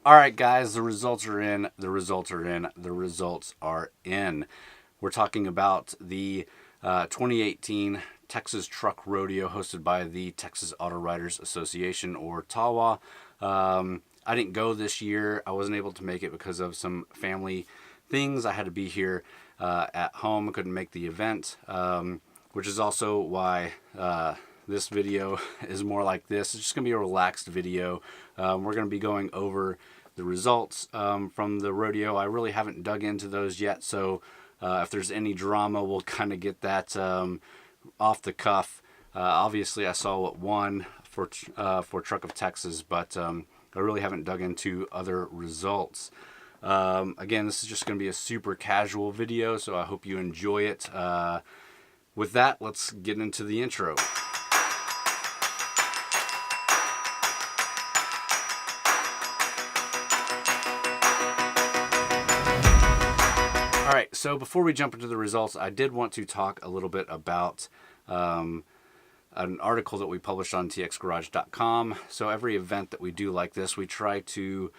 All right, guys, the results are in. The results are in. The results are in. We're talking about the 2018 Texas Truck Rodeo hosted by the Texas Auto Writers Association, or TAWA. I didn't go this year. I wasn't able to make it because of some family things. I had to be here at home. I couldn't make the event, which is also why this video is more like this. It's just going to be a relaxed video. We're going to be going over the results from the rodeo. I really haven't dug into those yet, so if there's any drama, we'll kind of get that off the cuff. Obviously, I saw what won for Truck of Texas, but I really haven't dug into other results. Again, this is just going to be a super casual video, so I hope you enjoy it. With that, let's get into the intro. All right, so before we jump into the results, I did want to talk a little bit about an article that we published on TXGARAGE.com. So every event that we do like this, we try to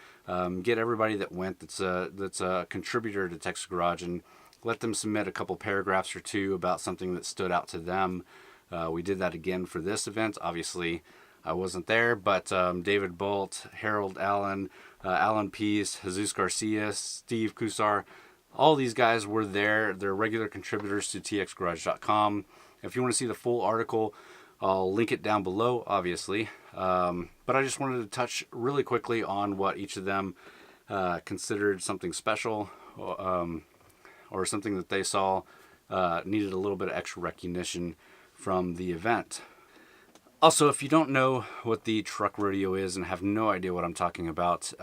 get everybody that went that's a contributor to Texas Garage and let them submit a couple paragraphs or two about something that stood out to them. We did that again for this event. Obviously, I wasn't there, but David Bolt, Harold Allen, Alan Pease, Jesus Garcia, Steve Kusar, all these guys were there. They're regular contributors to TXGARAGE.com. If you want to see the full article, I'll link it down below, obviously. But I just wanted to touch really quickly on what each of them considered something special, or something that they saw needed a little bit of extra recognition from the event. Also, if you don't know what the truck rodeo is and have no idea what I'm talking about,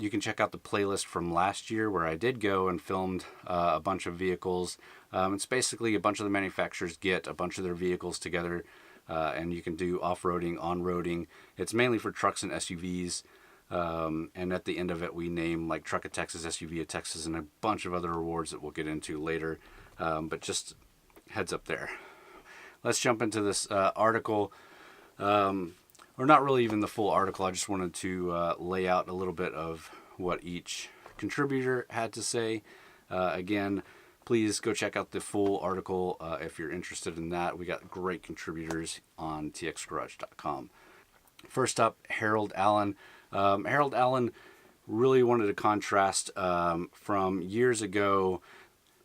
you can check out the playlist from last year where I did go and filmed a bunch of vehicles. It's basically a bunch of the manufacturers get a bunch of their vehicles together and you can do off-roading, on-roading. It's mainly for trucks and SUVs. And at the end of it, we name like Truck of Texas, SUV of Texas, and a bunch of other awards that we'll get into later. But just heads up there. Let's jump into this article. Or not really even the full article. I just wanted to lay out a little bit of what each contributor had to say. Again, please go check out the full article if you're interested in that. We got great contributors on txgarage.com. First up, Harold Allen. Harold Allen really wanted to contrast from years ago,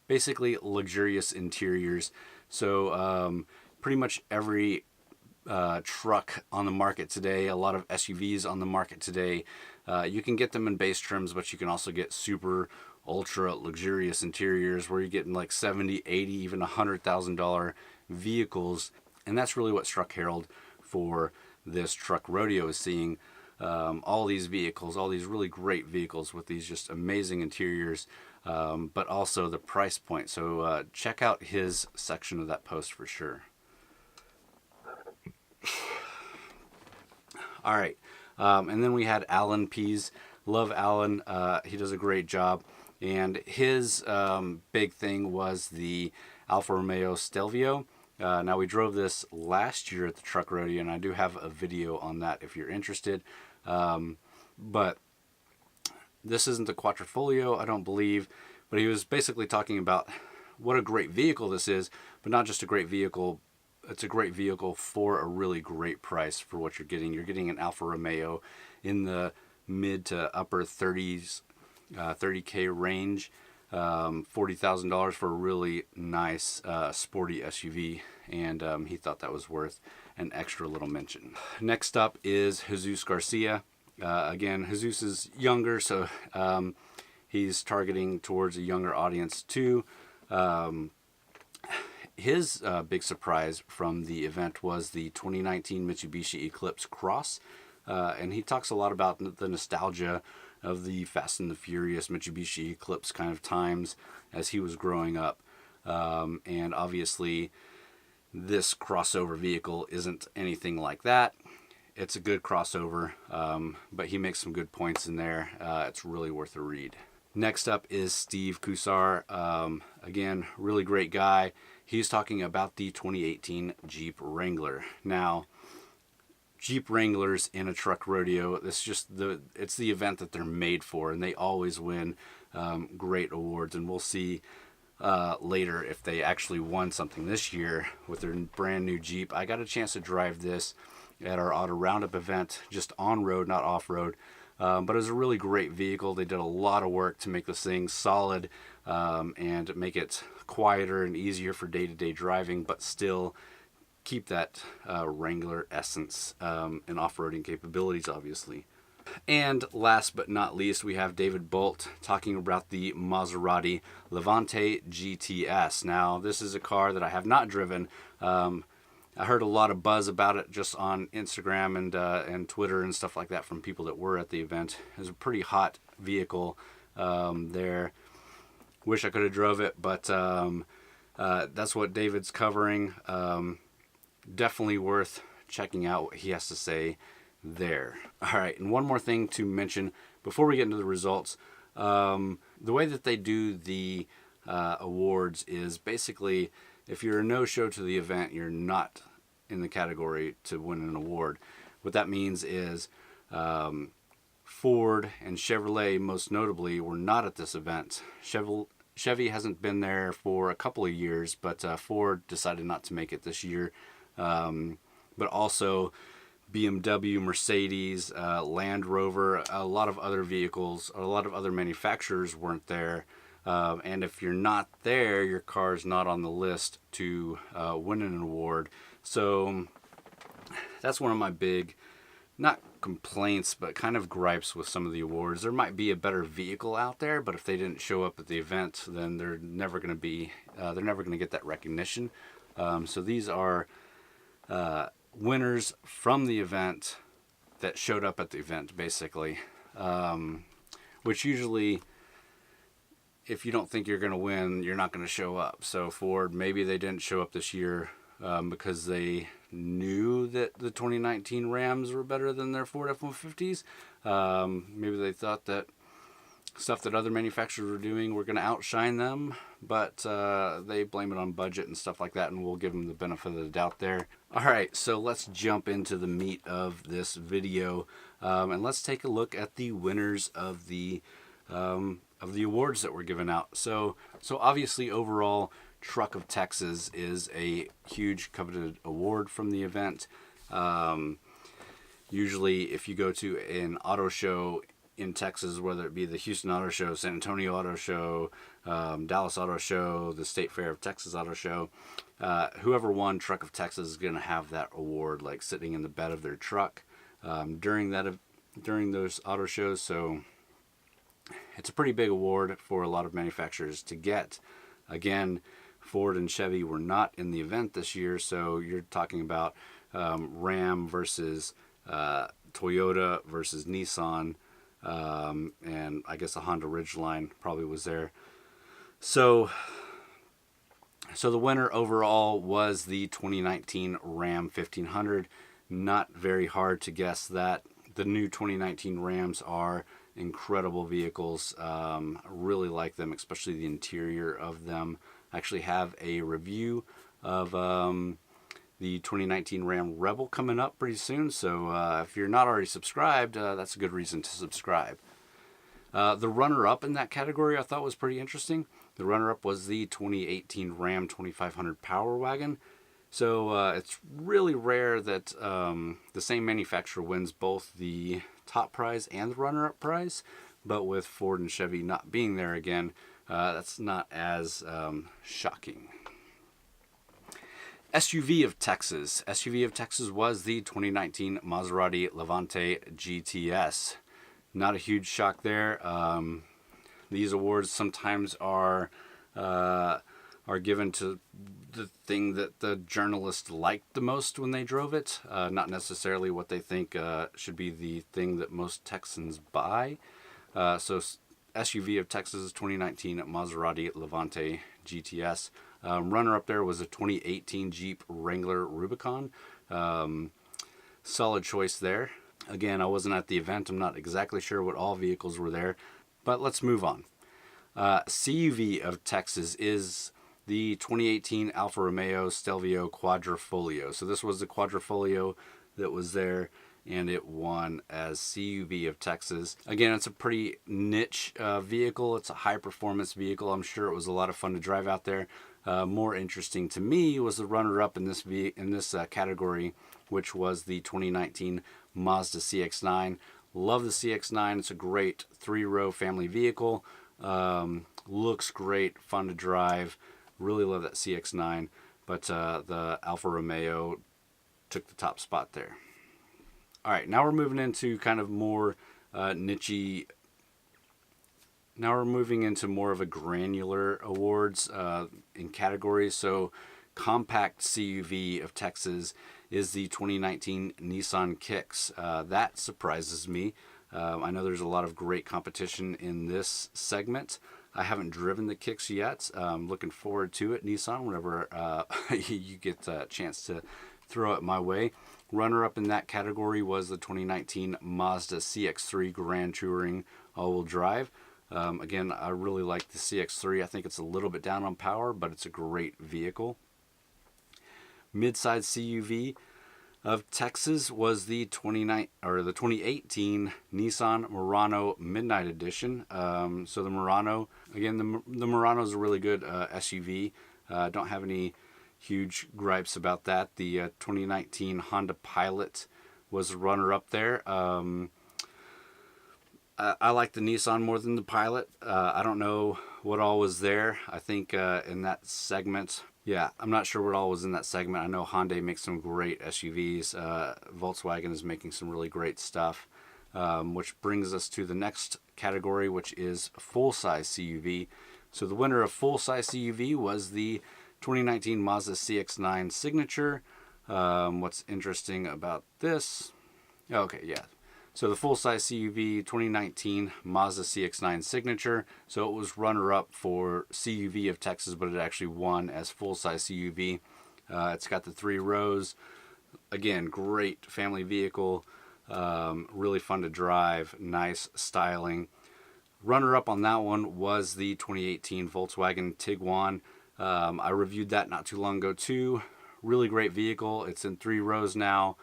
basically luxurious interiors. So pretty much every truck on the market today, a lot of SUVs on the market today, you can get them in base trims, but you can also get super ultra luxurious interiors where you're getting like 70, 80, even $100,000 vehicles. And that's really what struck Harold for this truck rodeo, is seeing all these vehicles, all these really great vehicles with these just amazing interiors, but also the price point. So check out his section of that post for sure. All right, and then we had Alan Pease. Love Alan. He does a great job. And his big thing was the Alfa Romeo Stelvio. Now, we drove this last year at the Truck Rodeo, and I do have a video on that if you're interested. But this isn't the Quattrofolio, I don't believe. But he was basically talking about what a great vehicle this is, but not just a great vehicle. It's a great vehicle for a really great price for what you're getting. You're getting an Alfa Romeo in the mid to upper 30s, 30K range, $40,000 for a really nice sporty SUV, and he thought that was worth an extra little mention. Next up is Jesus Garcia. Again, Jesus is younger, so he's targeting towards a younger audience too. His big surprise from the event was the 2019 Mitsubishi Eclipse Cross, and he talks a lot about the nostalgia of the Fast and the Furious Mitsubishi Eclipse kind of times as he was growing up. And obviously, this crossover vehicle isn't anything like that. It's a good crossover, but he makes some good points in there. It's really worth a read. Next up is Steve Kusar. Again, really great guy. He's talking about the 2018 Jeep Wrangler. Now, Jeep Wranglers in a truck rodeo. It's the event that they're made for, and they always win great awards. And we'll see later if they actually won something this year with their brand new Jeep. I got a chance to drive this at our Auto Roundup event, just on road, not off road. But it was a really great vehicle. They did a lot of work to make this thing solid and make it quieter and easier for day-to-day driving, but still keep that Wrangler essence and off-roading capabilities, obviously. And last but not least, we have David Bolt talking about the Maserati Levante GTS. Now, this is a car that I have not driven. I heard a lot of buzz about it just on Instagram and Twitter and stuff like that from people that were at the event. It was a pretty hot vehicle there. Wish I could have drove it, but that's what David's covering. Definitely worth checking out what he has to say there. All right, and one more thing to mention before we get into the results. The way that they do the awards is basically, if you're a no-show to the event, you're not in the category to win an award. What that means is Ford and Chevrolet, most notably, were not at this event. Chevy hasn't been there for a couple of years, but Ford decided not to make it this year. But also BMW, Mercedes, Land Rover, a lot of other vehicles, a lot of other manufacturers weren't there. And if you're not there, your car's not on the list to win an award. So that's one of my big, not complaints, but kind of gripes with some of the awards. There might be a better vehicle out there, but if they didn't show up at the event, then they're never going to get that recognition. So these are winners from the event that showed up at the event, basically, which usually, if you don't think you're going to win, you're not going to show up. So Ford, maybe they didn't show up this year because they knew that the 2019 Rams were better than their Ford F-150s. Maybe they thought that stuff that other manufacturers were doing were going to outshine them, but they blame it on budget and stuff like that, and we'll give them the benefit of the doubt there. All right, so let's jump into the meat of this video, and let's take a look at the winners of the awards that were given out. So obviously, overall, Truck of Texas is a huge coveted award from the event. Usually, if you go to an auto show in Texas, whether it be the Houston Auto Show, San Antonio Auto Show, Dallas Auto Show, the State Fair of Texas Auto Show, whoever won Truck of Texas is going to have that award like sitting in the bed of their truck during those auto shows. So it's a pretty big award for a lot of manufacturers to get. Again, Ford and Chevy were not in the event this year, so you're talking about Ram versus Toyota versus Nissan, and I guess a Honda Ridgeline probably was there. So the winner overall was the 2019 Ram 1500. Not very hard to guess that. The new 2019 Rams are incredible vehicles. I really like them, especially the interior of them. I actually have a review of the 2019 Ram Rebel coming up pretty soon, so if you're not already subscribed, that's a good reason to subscribe. The runner-up in that category I thought was pretty interesting. The runner-up was the 2018 Ram 2500 Power Wagon. So it's really rare that the same manufacturer wins both the top prize and the runner-up prize, but with Ford and Chevy not being there again, that's not as shocking. SUV of Texas. SUV of Texas was the 2019 Maserati Levante GTS. Not a huge shock there. These awards sometimes are given to the thing that the journalists liked the most when they drove it, not necessarily what they think should be the thing that most Texans buy. So SUV of Texas 2019 Maserati Levante GTS. Runner-up there was a 2018 Jeep Wrangler Rubicon. Solid choice there. Again, I wasn't at the event. I'm not exactly sure what all vehicles were there, but let's move on. CUV of Texas is the 2018 Alfa Romeo Stelvio Quadrifoglio. So this was the Quadrifoglio that was there, and it won as CUV of Texas. Again, it's a pretty niche vehicle. It's a high performance vehicle. I'm sure it was a lot of fun to drive out there. More interesting to me was the runner-up in this category, which was the 2019 Mazda CX-9. Love the CX-9. It's a great 3-row family vehicle. Looks great, fun to drive. Really love that CX-9. But the Alfa Romeo took the top spot there. All right, now we're moving into kind of more niche-y. Now we're moving into more of a granular awards in categories. So compact CUV of Texas is the 2019 Nissan Kicks. That surprises me. I know there's a lot of great competition in this segment. I haven't driven the Kicks yet. I'm looking forward to it, Nissan, whenever you get a chance to throw it my way. Runner-up in that category was the 2019 Mazda CX-3 Grand Touring all-wheel drive. Again, I really like the CX-3. I think it's a little bit down on power, but it's a great vehicle. Midsize CUV of Texas was the 2018 Nissan Murano Midnight Edition. So the Murano, again, the Murano is a really good SUV. Don't have any huge gripes about that. The 2019 Honda Pilot was a runner-up there. I like the Nissan more than the Pilot. I don't know what all was there. I think in that segment, yeah, I'm not sure what all was in that segment. I know Hyundai makes some great SUVs. Volkswagen is making some really great stuff, which brings us to the next category, which is full-size CUV. So the winner of full-size CUV was the 2019 Mazda CX-9 Signature. What's interesting about this? Okay, yeah. So the full-size CUV 2019 Mazda CX-9 Signature. So it was runner-up for CUV of Texas, but it actually won as full-size CUV. It's got the 3 rows. Again, great family vehicle. Really fun to drive. Nice styling. Runner-up on that one was the 2018 Volkswagen Tiguan. I reviewed that not too long ago too. Really great vehicle. It's in 3 rows now.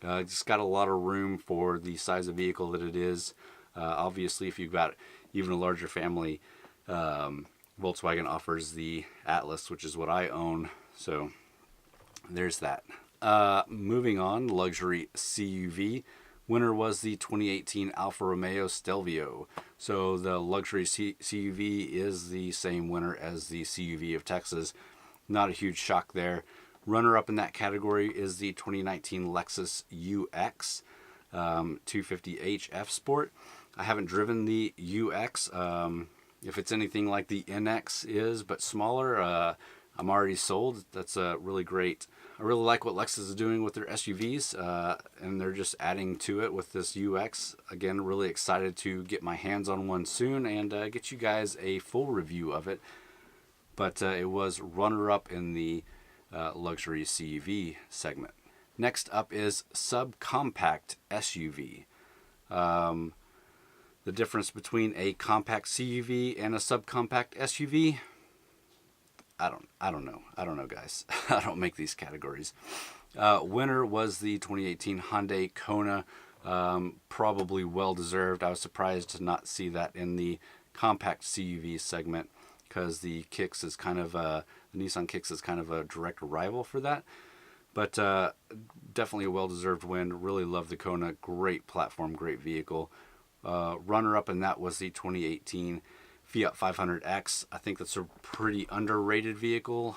It's got a lot of room for the size of vehicle that it is. Obviously, if you've got even a larger family, Volkswagen offers the Atlas, which is what I own. So there's that. Moving on, luxury CUV. Winner was the 2018 Alfa Romeo Stelvio. So the luxury CUV is the same winner as the CUV of Texas. Not a huge shock there. Runner-up in that category is the 2019 Lexus UX 250h F Sport. I haven't driven the UX. If it's anything like the NX is, but smaller, I'm already sold. That's really great. I really like what Lexus is doing with their SUVs, and they're just adding to it with this UX. Again, really excited to get my hands on one soon and get you guys a full review of it. But it was runner-up in the luxury CUV segment. Next up is subcompact SUV. The difference between a compact CUV and a subcompact SUV, I don't know, guys. I don't make these categories. Winner was the 2018 Hyundai Kona. Probably well deserved. I was surprised to not see that in the compact CUV segment, because the Kicks is kind of the Nissan Kicks is kind of a direct rival for that. But definitely a well-deserved win. Really love the Kona. Great platform, great vehicle. Runner-up in that was the 2018 Fiat 500X. I think that's a pretty underrated vehicle.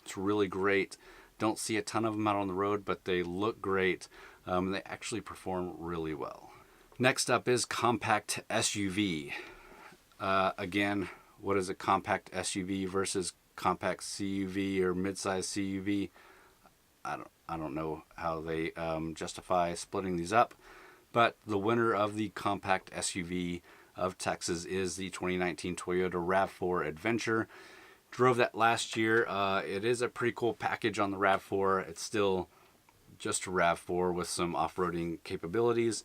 It's really great. Don't see a ton of them out on the road, but they look great. They actually perform really well. Next up is compact SUV. Again, what is a compact SUV versus compact CUV or midsize CUV? I don't know how they justify splitting these up, but the winner of the compact SUV of Texas is the 2019 Toyota RAV4 Adventure. Drove that last year. It is a pretty cool package on the RAV4. It's still just a RAV4 with some off-roading capabilities.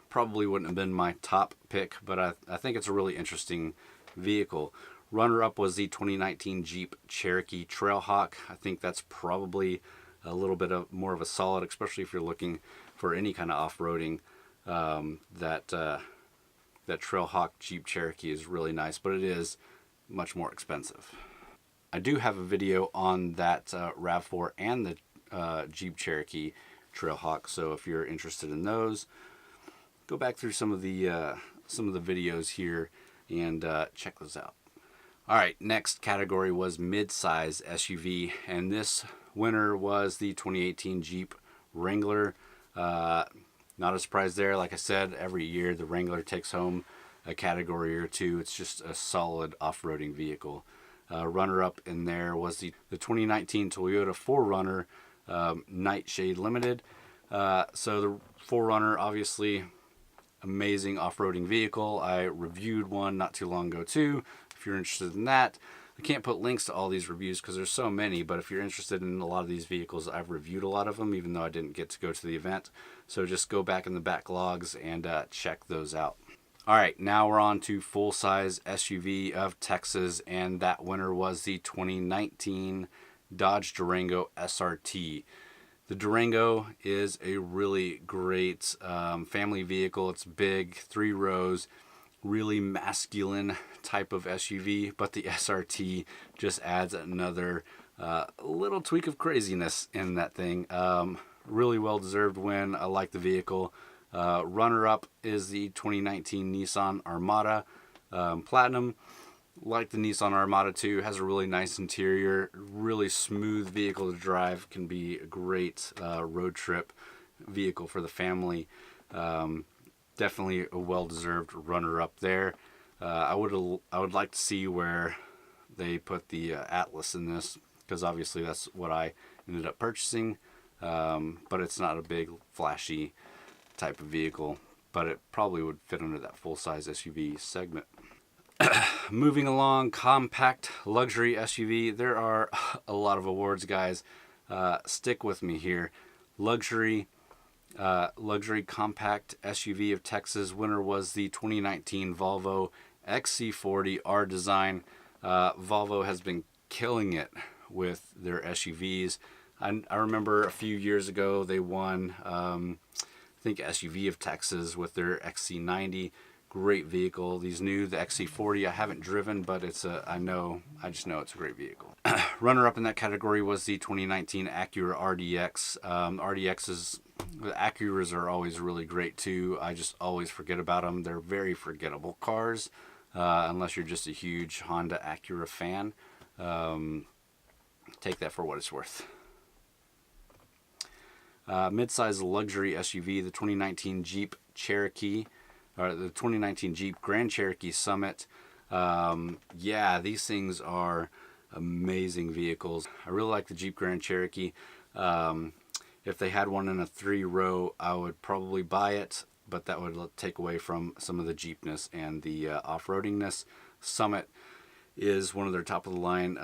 Probably wouldn't have been my top pick, but I think it's a really interesting vehicle. Runner-up was the 2019 Jeep Cherokee Trailhawk. I think that's probably a little bit of more of a solid, especially if you're looking for any kind of off-roading. That Trailhawk Jeep Cherokee is really nice, but it is much more expensive. I do have a video on that RAV4 and the Jeep Cherokee Trailhawk, so if you're interested in those, go back through some of the videos here and check those out. All right, next category was Midsize SUV, and this winner was the 2018 Jeep Wrangler. Not a surprise there. Like I said, every year the Wrangler takes home a category or two. It's just a solid off-roading vehicle. Runner-up in there was the 2019 Toyota 4Runner Nightshade Limited. So the 4Runner, obviously, amazing off-roading vehicle. I reviewed one not too long ago too. If you're interested in that, I can't put links to all these reviews because there's so many, but if you're interested in a lot of these vehicles, I've reviewed a lot of them, even though I didn't get to go to the event. So just go back in the backlogs and check those out. All right, now we're on to full-size SUV of Texas, and that winner was the 2019 Dodge Durango SRT. The Durango is a really great family vehicle. It's big, 3 rows, really masculine type of SUV, but the SRT just adds another little tweak of craziness in that thing. Really well-deserved win. I like the vehicle. Runner-up is the 2019 Nissan Armada Platinum. Like the Nissan Armada too, has a really nice interior, really smooth vehicle to drive, can be a great road trip vehicle for the family. Definitely a well-deserved runner-up there. I would like to see where they put the Atlas in this, because obviously that's what I ended up purchasing, but it's not a big flashy type of vehicle, but it probably would fit under that full-size SUV segment. Moving along, compact luxury SUV. There are a lot of awards, guys. Stick with me here. Luxury compact SUV of Texas. Winner was the 2019 Volvo XC40 R Design. Volvo has been killing it with their SUVs. I remember a few years ago they won, I think, SUV of Texas with their XC90. Great vehicle. The XC40 I haven't driven, but I just know it's a great vehicle. Runner up in that category was the 2019 Acura RDX. The Acuras are always really great too. I just always forget about them. They're very forgettable cars, unless you're just a huge Honda Acura fan. Take that for what it's worth. Midsize luxury SUV, the 2019 Jeep Cherokee. The 2019 Jeep Grand Cherokee Summit. Yeah, these things are amazing vehicles. I really like the Jeep Grand Cherokee. If they had one in a 3-row, I would probably buy it, but that would take away from some of the Jeepness and the off-roadingness. Summit is one of their top-of-the-line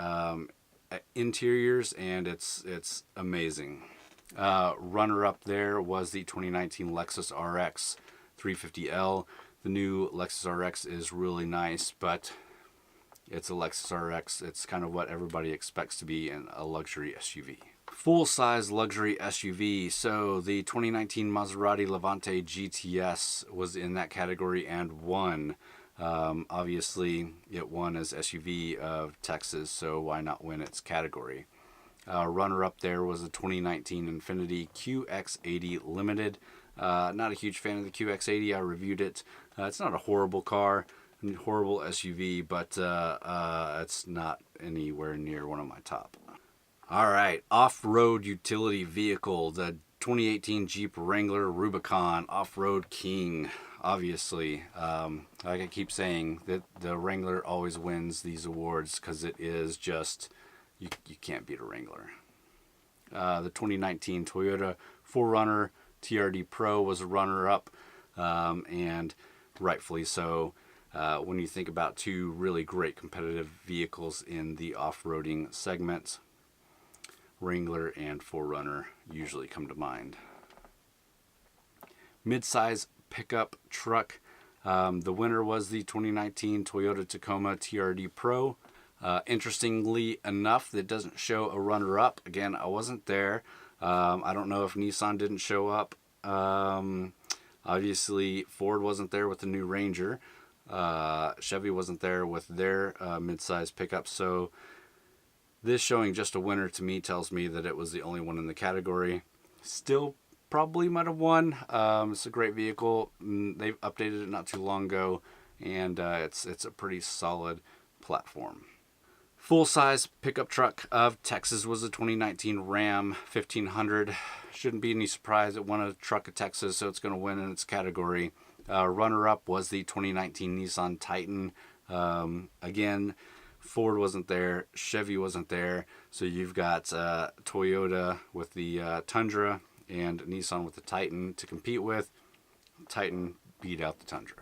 interiors, and it's amazing. Runner-up there was the 2019 Lexus RX 350L. The new Lexus RX is really nice, but it's a Lexus RX. It's kind of what everybody expects to be in a luxury SUV. Full-size luxury SUV. So the 2019 Maserati Levante GTS was in that category and won. Obviously, it won as SUV of Texas, so why not win its category? Runner-up there was the 2019 Infiniti QX80 Limited. Not a huge fan of the QX80. I reviewed it. It's not a horrible car, horrible SUV, but it's not anywhere near one of my top. All right, off-road utility vehicle, the 2018 Jeep Wrangler Rubicon Off-Road King. Obviously, like I keep saying, that the Wrangler always wins these awards because it is just, you can't beat a Wrangler. The 2019 Toyota 4Runner TRD Pro was a runner-up, and rightfully so. When you think about two really great competitive vehicles in the off-roading segment, Wrangler and 4Runner usually come to mind. Midsize pickup truck. The winner was the 2019 Toyota Tacoma TRD Pro. Interestingly enough, that doesn't show a runner-up. Again, I wasn't there. I don't know if Nissan didn't show up. Obviously, Ford wasn't there with the new Ranger. Chevy wasn't there with their midsize pickup. So this showing just a winner to me tells me that it was the only one in the category. Still probably might have won. It's a great vehicle. They've updated it not too long ago, and it's a pretty solid platform. Full-size pickup truck of Texas was the 2019 Ram 1500. Shouldn't be any surprise. It won a Truck of Texas, so it's going to win in its category. Runner-up was the 2019 Nissan Titan. Again, Ford wasn't there. Chevy wasn't there. So you've got Toyota with the Tundra and Nissan with the Titan to compete with. Titan beat out the Tundra.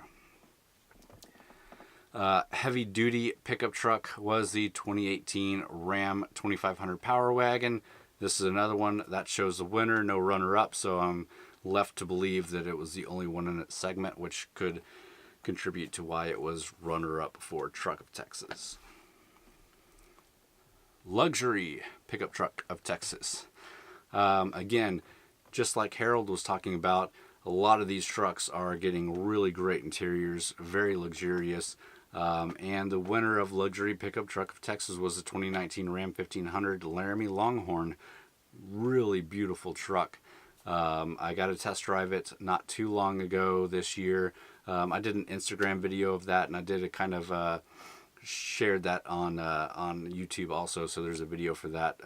Heavy duty pickup truck was the 2018 Ram 2500 Power Wagon. This is another one that shows the winner, no runner up, so I'm left to believe that it was the only one in its segment, which could contribute to why it was runner up for Truck of Texas. Luxury pickup truck of Texas. Again, just like Harold was talking about, a lot of these trucks are getting really great interiors, very luxurious. And the winner of Luxury Pickup Truck of Texas was the 2019 Ram 1500 Laramie Longhorn. Really beautiful truck. I got to test drive it not too long ago this year. I did an Instagram video of that, and I did a kind of shared that on YouTube also, so there's a video for that.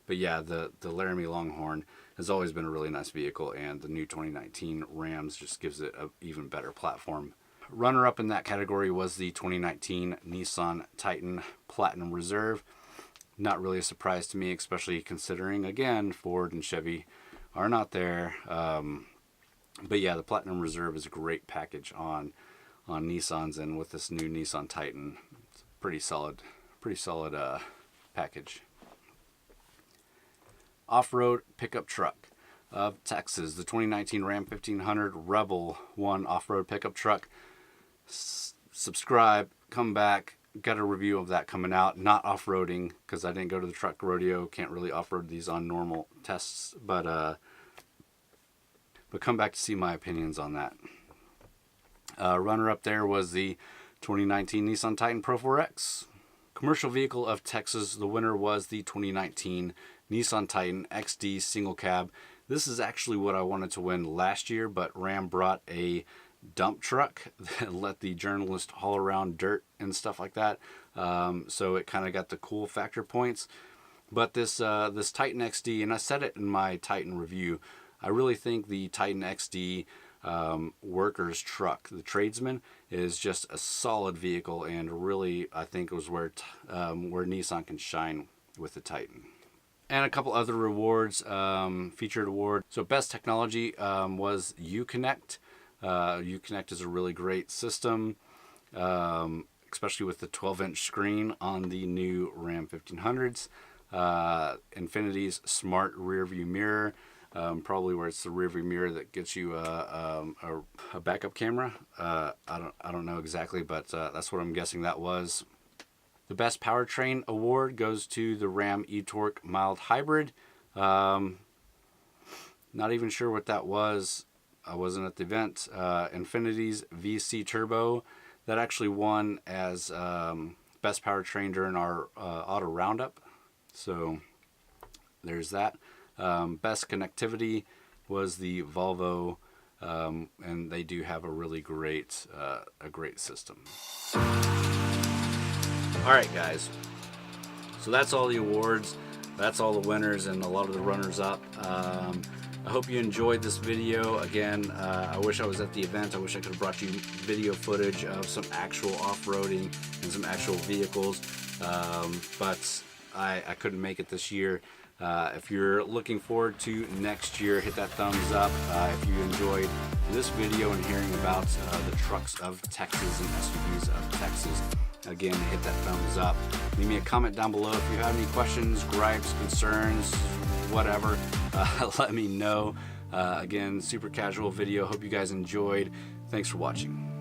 But yeah, the Laramie Longhorn has always been a really nice vehicle, and the new 2019 Rams just gives it an even better platform. Runner-up in that category was the 2019 Nissan Titan Platinum Reserve. Not really a surprise to me, especially considering, again, Ford and Chevy are not there. But yeah, the Platinum Reserve is a great package on Nissans, and with this new Nissan Titan, it's a pretty solid package. Off-road pickup truck of Texas, the 2019 Ram 1500 Rebel 1 off-road pickup truck. Subscribe, come back, got a review of that coming out. Not off-roading, because I didn't go to the truck rodeo, can't really off-road these on normal tests, but come back to see my opinions on that. Runner-up there was the 2019 Nissan Titan Pro 4X. Commercial vehicle of Texas, the winner was the 2019 Nissan Titan XD single cab. This is actually what I wanted to win last year, but Ram brought a dump truck that let the journalist haul around dirt and stuff like that. So it kind of got the cool factor points. But this Titan XD, and I said it in my Titan review, I really think the Titan XD workers truck, the tradesman, is just a solid vehicle, and really I think it was where Nissan can shine with the Titan. And a couple other rewards, featured award. So best technology was Uconnect. Uconnect is a really great system, especially with the 12-inch screen on the new Ram 1500s. Infiniti's smart rear view mirror, probably where it's the rear view mirror that gets you a backup camera. I don't know exactly, but that's what I'm guessing that was. The best powertrain award goes to the Ram eTorque mild hybrid. Not even sure what that was. I wasn't at the event. Infiniti's VC Turbo, that actually won as best powertrain during our auto roundup. So there's that. Best connectivity was the Volvo, and they do have a really great system. All right, guys. So that's all the awards. That's all the winners and a lot of the runners-up. I hope you enjoyed this video. Again, I wish I was at the event. I wish I could have brought you video footage of some actual off-roading and some actual vehicles, but I couldn't make it this year. If you're looking forward to next year, hit that thumbs up. If you enjoyed this video and hearing about the trucks of Texas and SUVs of Texas, again, hit that thumbs up. Leave me a comment down below if you have any questions, gripes, concerns, whatever. Let me know. Again, super casual video. Hope you guys enjoyed. Thanks for watching.